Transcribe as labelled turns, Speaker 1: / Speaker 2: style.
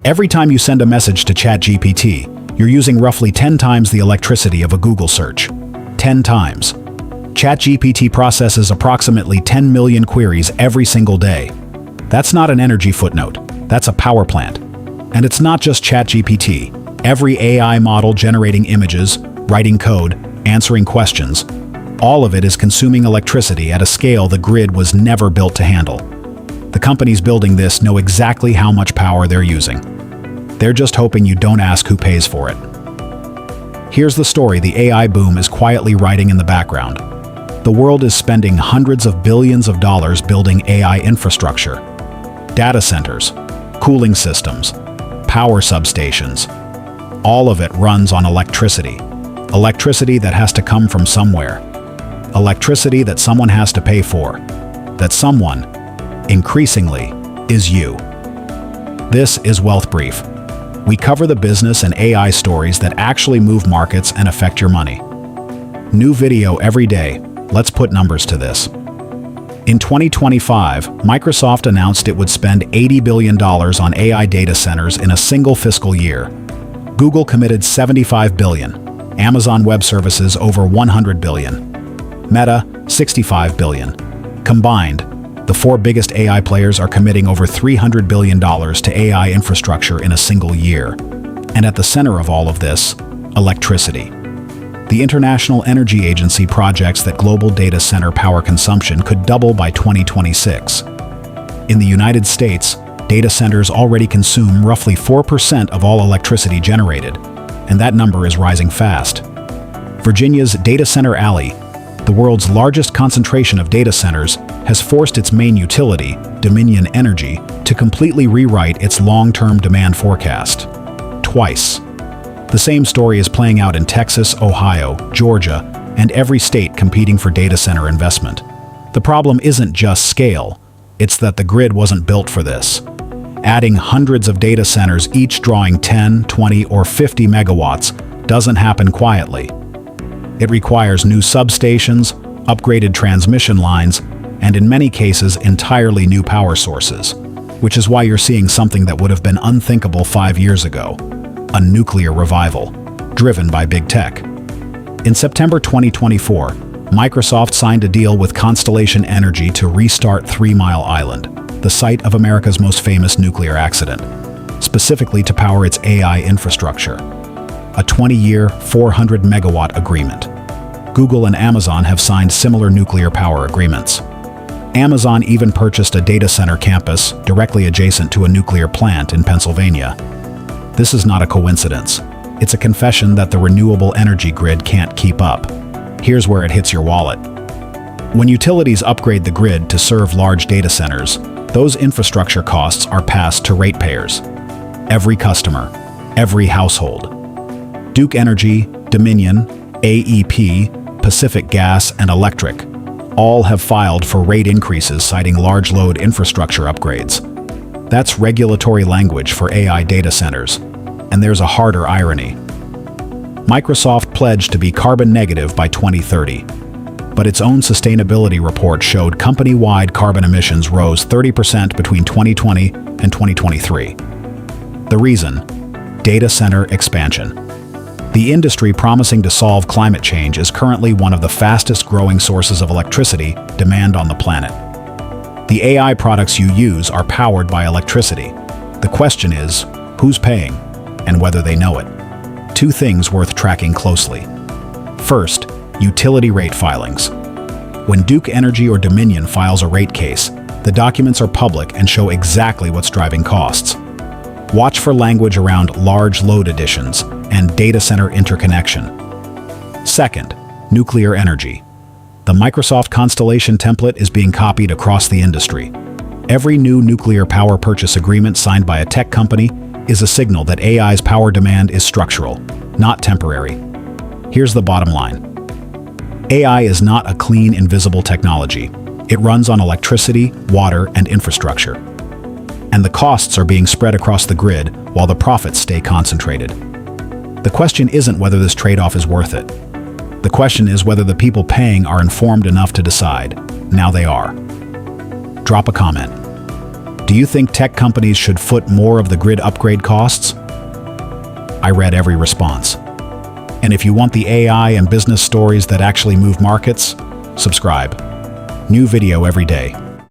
Speaker 1: Every time you send a message to ChatGPT, you're using roughly 10 times the electricity of a Google search. 10 times. ChatGPT processes approximately 10 million queries every single day. That's not an energy footnote, that's a power plant. And it's not just ChatGPT. Every AI model generating images, writing code, answering questions, all of it is consuming electricity at a scale the grid was never built to handle. The companies building this know exactly how much power they're using. They're just hoping you don't ask who pays for it. Here's the story the AI boom is quietly writing in the background. The world is spending hundreds of billions of dollars building AI infrastructure. Data centers, cooling systems, power substations. All of it runs on electricity. Electricity that has to come from somewhere. Electricity that someone has to pay for. That someone, increasingly, is you. This is Wealth Brief. We cover the business and AI stories that actually move markets and affect your money. New video every day. Let's put numbers to this. In 2025, Microsoft announced it would spend $80 billion on AI data centers in a single fiscal year. Google committed $75 billion. Amazon Web Services over $100 billion. Meta, $65 billion. Combined, the four biggest AI players are committing over $300 billion to AI infrastructure in a single year. And at the center of all of this, electricity. The International Energy Agency projects that global data center power consumption could double by 2026. In the United States, data centers already consume roughly 4% of all electricity generated, and that number is rising fast. Virginia's Data Center Alley, the world's largest concentration of data centers, has forced its main utility, Dominion Energy, to completely rewrite its long-term demand forecast. Twice. The same story is playing out in Texas, Ohio, Georgia, and every state competing for data center investment. The problem isn't just scale, it's that the grid wasn't built for this. Adding hundreds of data centers, each drawing 10, 20, or 50 megawatts, doesn't happen quietly. It requires new substations, upgraded transmission lines, and in many cases, entirely new power sources, which is why you're seeing something that would have been unthinkable 5 years ago. A nuclear revival, driven by big tech. In September 2024, Microsoft signed a deal with Constellation Energy to restart 3 Mile Island, the site of America's most famous nuclear accident, specifically to power its AI infrastructure. A 20-year, 400-megawatt agreement. Google and Amazon have signed similar nuclear power agreements. Amazon even purchased a data center campus directly adjacent to a nuclear plant in Pennsylvania. This is not a coincidence. It's a confession that the renewable energy grid can't keep up. Here's where it hits your wallet. When utilities upgrade the grid to serve large data centers, those infrastructure costs are passed to ratepayers. Every customer, every household. Duke Energy, Dominion, AEP, Pacific Gas, and Electric all have filed for rate increases citing large load infrastructure upgrades. That's regulatory language for AI data centers. And there's a harder irony. Microsoft pledged to be carbon negative by 2030, but its own sustainability report showed company-wide carbon emissions rose 30% between 2020 and 2023. The reason? Data center expansion. The industry promising to solve climate change is currently one of the fastest growing sources of electricity demand on the planet. The AI products you use are powered by electricity. The question is, who's paying, and whether they know it. 2 things worth tracking closely. First, utility rate filings. When Duke Energy or Dominion files a rate case, the documents are public and show exactly what's driving costs. Watch for language around large load additions and data center interconnection. Second, nuclear energy. The Microsoft Constellation template is being copied across the industry. Every new nuclear power purchase agreement signed by a tech company is a signal that AI's power demand is structural, not temporary. Here's the bottom line. AI is not a clean, invisible technology. It runs on electricity, water, and infrastructure. And the costs are being spread across the grid while the profits stay concentrated. The question isn't whether this trade-off is worth it. The question is whether the people paying are informed enough to decide. Now they are. Drop a comment. Do you think tech companies should foot more of the grid upgrade costs? I read every response. And if you want the AI and business stories that actually move markets, subscribe. New video every day.